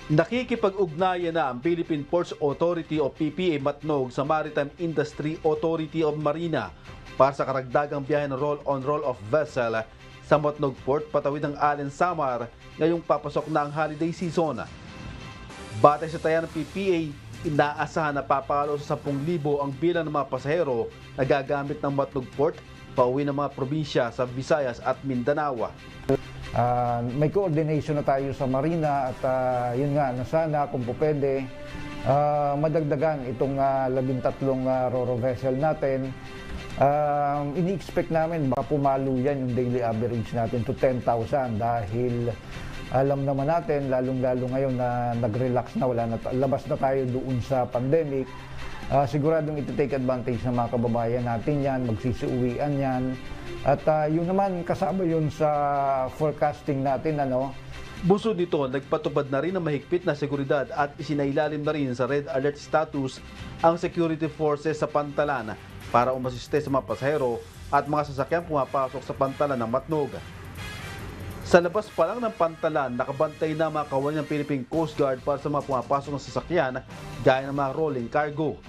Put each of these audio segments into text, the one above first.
Nakikipag-ugnayan na ang Philippine Ports Authority o PPA Matnog sa Maritime Industry Authority of Marina para sa karagdagang biyahe ng roll-on roll-off vessel sa Matnog Port patawid ng Allen Samar ngayong papasok na ang holiday season. Batay sa taya ng PPA, inaasahan na papalo sa 10,000 ang bilang ng mga pasahero na gagamit ng Matnog Port pauwi ng mga probinsya sa Visayas at Mindanao. May coordination na tayo sa Marina at yun nga, sana kung po pwede, madagdagan itong 13 ro-ro vessel natin. Ini-expect namin baka pumalo yan yung daily average natin to 10,000 dahil alam naman natin, lalong-lalo ngayon na nag-relax na, labas na tayo doon sa pandemic. Siguradong iti-take advantage ng mga kababayan natin yan, magsisiuwian yan. At yun naman, kasama yun sa forecasting natin. Busod nito, nagpatupad na rin ng mahigpit na seguridad at isinailalim na rin sa red alert status ang security forces sa Pantalan para umasiste sa mga pasahero at mga sasakyang pumapasok sa Pantalan ng Matnog. Sa labas pa lang ng Pantalan, nakabantay na mga kawal ng Philippine Coast Guard para sa mga pumapasok ng sasakyan gaya ng mga rolling cargo.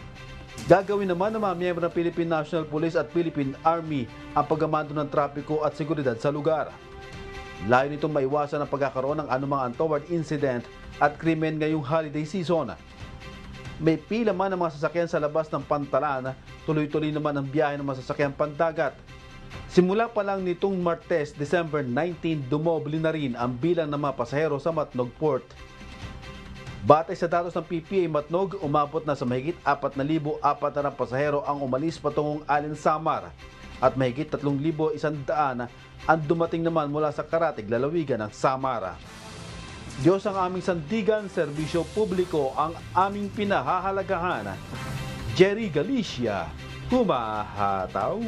Gagawin naman ng mga miyembro ng Philippine National Police at Philippine Army ang paggamando ng trapiko at seguridad sa lugar. Layo nitong maiwasan ang pagkakaroon ng anumang untoward incident at krimen ngayong holiday season. May pila man ng mga sasakyan sa labas ng Pantalan, tuloy-tuloy naman ang biyahe ng mga sasakyan pandagat. Simula pa lang nitong Martes, December 19, dumoble na rin ang bilang ng mga pasahero sa Matnog Port. Batay sa datos ng PPA Matnog, umabot na sa mahigit 4,400 pasahero ang umalis patungong Allen Samar at mahigit 3,100 ang dumating naman mula sa karatig lalawigan ng Samar. Diyos ang aming sandigan, serbisyo publiko ang aming pinahahalagahan. Jerry Galicia, humahataw.